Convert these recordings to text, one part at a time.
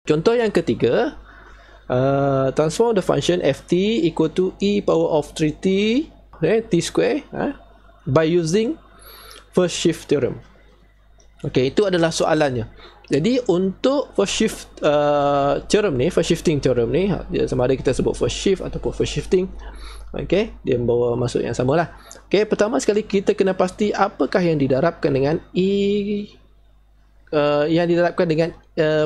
Contoh yang ketiga, transform the function ft equal to e power of 3t t square by using first shift theorem. Okey, itu adalah soalannya. Jadi untuk first shift theorem ni, first shifting theorem ni, sama ada kita sebut first shift ataupun first shifting, okey, dia membawa maksud yang samalah. Okey, pertama sekali kita kena pasti apakah yang didarabkan dengan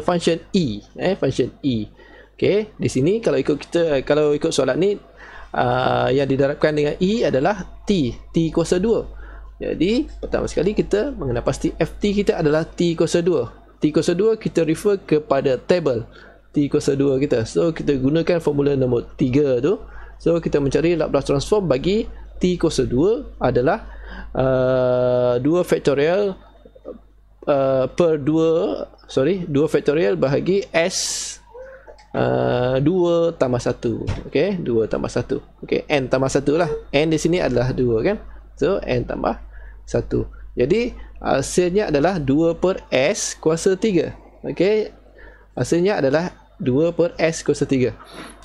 function e, function e. Okey, di sini kalau ikut soalan ni, yang didarabkan dengan e adalah t kuasa 2. Jadi pertama sekali kita mengenal pasti ft kita adalah t kuasa 2. T kuasa 2 kita refer kepada table t kuasa 2 kita. So kita gunakan formula nombor 3 tu. So kita mencari Laplace transform bagi t kuasa 2 adalah 2 factorial per 2 factorial bahagi s 2 tambah 1. Okey, 2 tambah 1. Okey, n tambah 1 lah. N di sini adalah 2 kan. So n tambah 1. Jadi hasilnya adalah 2 per s kuasa 3. Okey, hasilnya adalah 2 per s kuasa 3.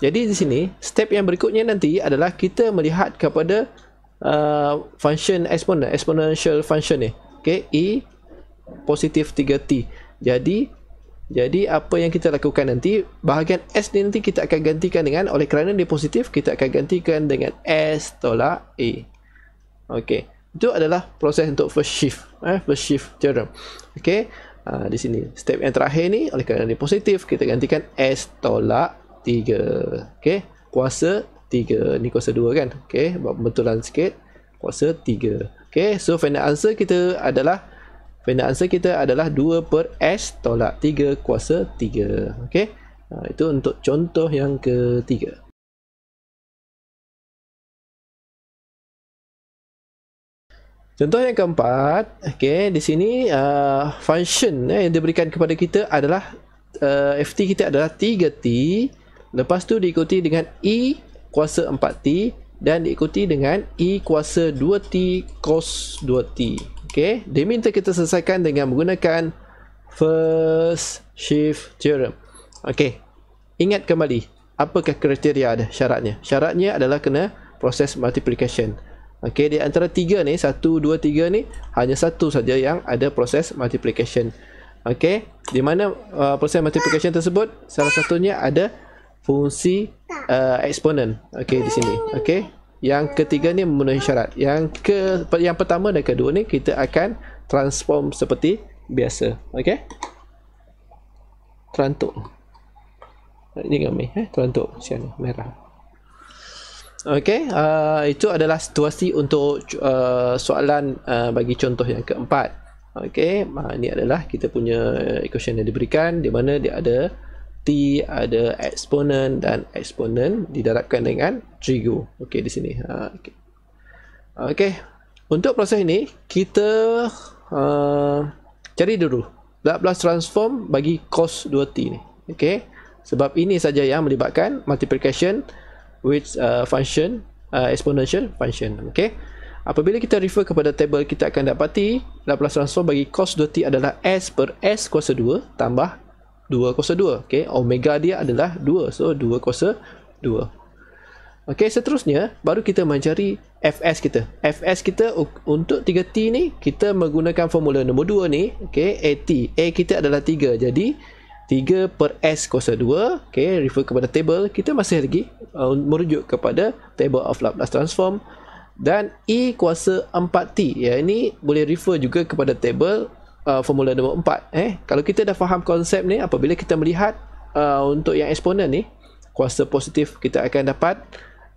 Jadi di sini step yang berikutnya nanti adalah kita melihat kepada function exponential function ni. Okey, e positif 3t. Jadi apa yang kita lakukan nanti, bahagian s ni nanti kita akan gantikan dengan, oleh kerana dia positif, kita akan gantikan dengan s tolak a. Okey, itu adalah proses untuk first shift theorem. Okey, di sini step yang terakhir ni, oleh kerana dia positif, kita gantikan s tolak 3. Okey, kuasa 3 ni kuasa 2 kan. Okey, buat pembetulan sikit, kuasa 3. Okey, so final answer kita adalah 2 per s tolak 3 kuasa 3. Okey, itu untuk contoh yang ketiga. Contoh yang keempat, okey, di sini function yang diberikan kepada kita adalah ft kita adalah 3t, lepas tu diikuti dengan e kuasa 4t dan diikuti dengan e kuasa 2t cos 2t. Okey, dia minta kita selesaikan dengan menggunakan first shift theorem. Okey, ingat kembali apakah kriteria ada, syaratnya. Syaratnya adalah kena proses multiplication. Okey, di antara 3 ni, 1, 2, 3 ni, hanya satu saja yang ada proses multiplication. Okey, di mana proses multiplication tersebut salah satunya ada fungsi eksponen. Okey, di sini. Okey, yang ketiga ni memenuhi syarat. Yang pertama dan kedua ni kita akan transform seperti biasa. Okey, terantuk ini kami terantuk siang merah. Okey, itu adalah situasi untuk soalan bagi contoh yang keempat. Okey, ini adalah kita punya equation yang diberikan, di mana dia ada t, ada eksponen, dan eksponen didarabkan dengan 3. Okey, di sini. Okey, untuk proses ini kita cari dulu Laplace transform bagi cos 2t ni. Okey, sebab ini saja yang melibatkan multiplication with function exponential function. Okey, apabila kita refer kepada table, kita akan dapati Laplace transform bagi cos 2t adalah s per s kuasa 2 tambah 2 kuasa 2. Okey, omega dia adalah 2. So 2 kuasa 2. Okey, seterusnya baru kita mencari fs kita. Fs kita untuk 3t ni kita menggunakan formula nombor 2 ni. Okey, at. A kita adalah 3. Jadi 3 per s kuasa 2. Okey, refer kepada table. Kita masih lagi merujuk kepada table of Laplace transform. Dan e kuasa 4t. Ya, ini boleh refer juga kepada table formula nombor 4. Kalau kita dah faham konsep ni, apabila kita melihat untuk yang eksponen ni, kuasa positif, kita akan dapat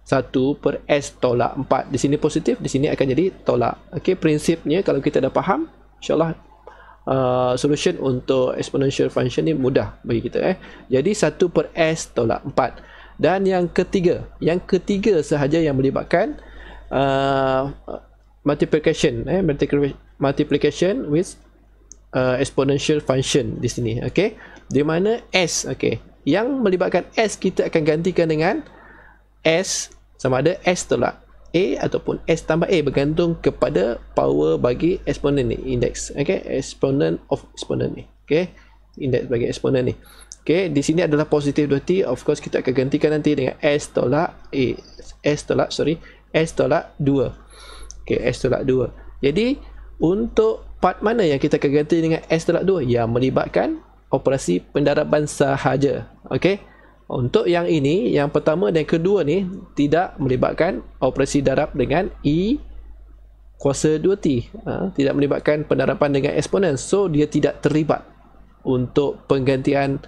1 per s tolak 4. Di sini positif, di sini akan jadi tolak. Okey, prinsipnya kalau kita dah faham, insyaAllah solution untuk exponential function ni mudah bagi kita. Jadi 1 per s tolak 4. Dan yang ketiga sahaja yang melibatkan multiplication with exponential function di sini. Okey, di mana s, okey, yang melibatkan s kita akan gantikan dengan s sama ada s tolak a ataupun s tambah a, bergantung kepada power bagi eksponen ni, indeks. Okey, exponent of exponent ni. Okey, indeks bagi eksponen ni. Okey, di sini adalah positif 2T. Of course kita akan gantikan nanti dengan S tolak 2. Okey, S tolak 2. Jadi untuk part mana yang kita akan ganti dengan S tolak 2? Yang melibatkan operasi pendaraban sahaja. Okey. Untuk yang ini, yang pertama dan kedua ni tidak melibatkan operasi darab dengan E kuasa 2T. Tidak melibatkan pendaraban dengan eksponen. So dia tidak terlibat untuk penggantian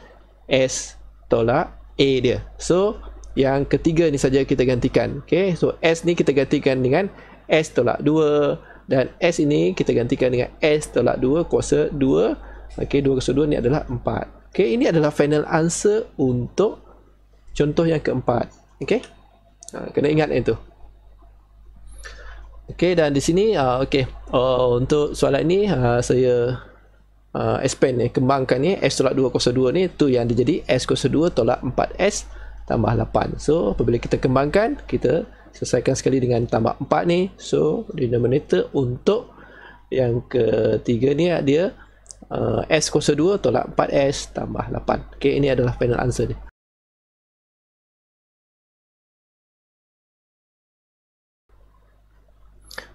S tolak A dia. So yang ketiga ni saja kita gantikan. Okay, so S ni kita gantikan dengan S tolak 2 dan S ini kita gantikan dengan S tolak 2 kuasa 2. Okay, 2 kuasa 2 ni adalah 4. Okay, ini adalah final answer untuk contoh yang keempat. Okay, kena ingat itu. Okay, dan di sini untuk soalan ni saya expand ni, kembangkan ni S tolak 2 kuasa 2 ni tu yang dia jadi S kuasa 2 tolak 4S tambah 8. So apabila kita kembangkan, kita selesaikan sekali dengan tambah 4 ni. So denominator untuk yang ketiga ni dia S kuasa 2 tolak 4S tambah 8. Okay, ini adalah final answer ni.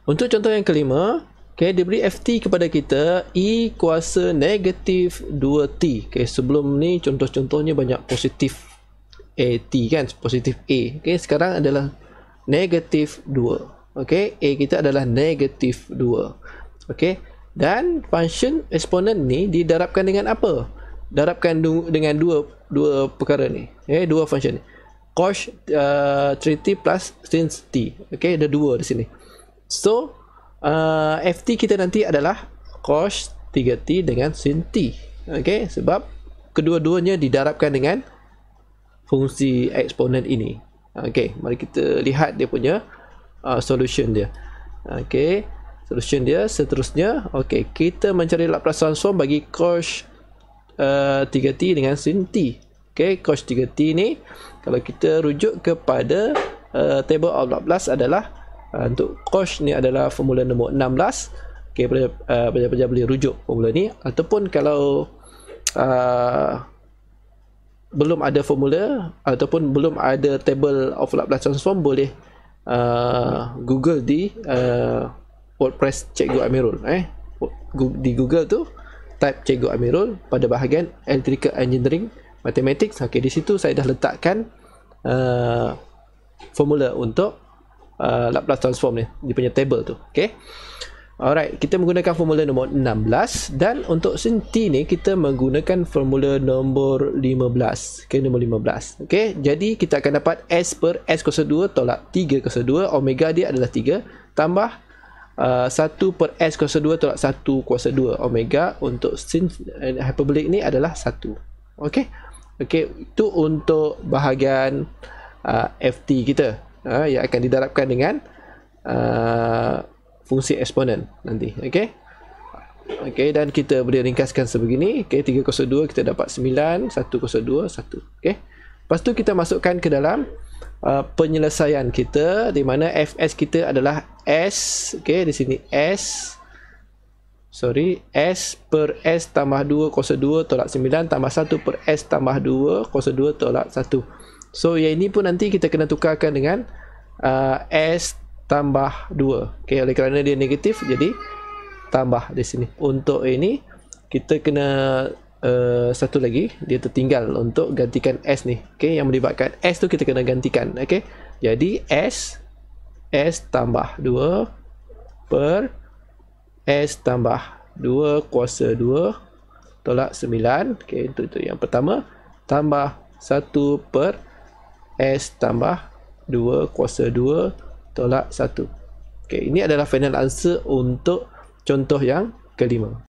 Untuk contoh yang kelima, okay, diberi FT kepada kita E kuasa negatif 2T. Okay, sebelum ni contoh-contohnya banyak positif AT kan, positif A. Okay, sekarang adalah negatif 2. Okay, A kita adalah negatif 2. Okay, dan function eksponen ni didarabkan dengan apa? Darabkan dengan dua perkara ni. Okay, dua function ni. Cos 3T plus sin T. Okay, ada dua di sini. So FT kita nanti adalah cos 3T dengan sin T. Okay, sebab kedua-duanya didarabkan dengan fungsi eksponen ini. Okay, mari kita lihat dia punya solution dia. Okay, solution dia seterusnya. Okay, kita mencari Laplace transform bagi cos 3T dengan sin T. Okay, cos 3T ni kalau kita rujuk kepada table of Laplace adalah untuk cos ni adalah formula nombor 16. Okay, pelajar-pelajar boleh rujuk formula ni, ataupun kalau belum ada formula ataupun belum ada table of Laplace transform, boleh Google di WordPress Cikgu Amirul. Di Google tu type Cikgu Amirul pada bahagian Electrical Engineering Mathematics. Okay, di situ saya dah letakkan formula untuk Laplace transform ni, dia punya table tu. Okay, alright, kita menggunakan formula nombor 16, dan untuk sin T ni kita menggunakan formula nombor 15. Okay, nombor 15. Okay, jadi kita akan dapat S per S kuasa 2 tolak 3 kuasa 2, omega dia adalah 3, tambah 1 per S kuasa 2 tolak 1 kuasa 2, omega untuk sin hyperbolik ni adalah 1. Okay, itu untuk bahagian FT kita, yang akan didarabkan dengan fungsi eksponen nanti. Okay, dan kita boleh ringkaskan sebegini. Okay, 3 kuasa 2 kita dapat 9, 1 kuasa 2 1. Okay, lepas tu kita masukkan ke dalam penyelesaian kita, di mana Fs kita adalah S. Okay, di sini S per S tambah 2 kuasa 2 tolak 9 tambah 1 per S tambah 2 kuasa 2 tolak 1. So yang ini pun nanti kita kena tukarkan dengan S tambah 2. Okay, oleh kerana dia negatif, jadi tambah di sini. Untuk ini kita kena satu lagi, dia tertinggal untuk gantikan S ni. Okay, yang melibatkan S tu kita kena gantikan. Okay, jadi S tambah 2 per S tambah 2 kuasa 2 tolak 9. Okay, itu yang pertama, tambah 1 per S tambah 2 kuasa 2 tolak 1. Okay, ini adalah final answer untuk contoh yang kelima.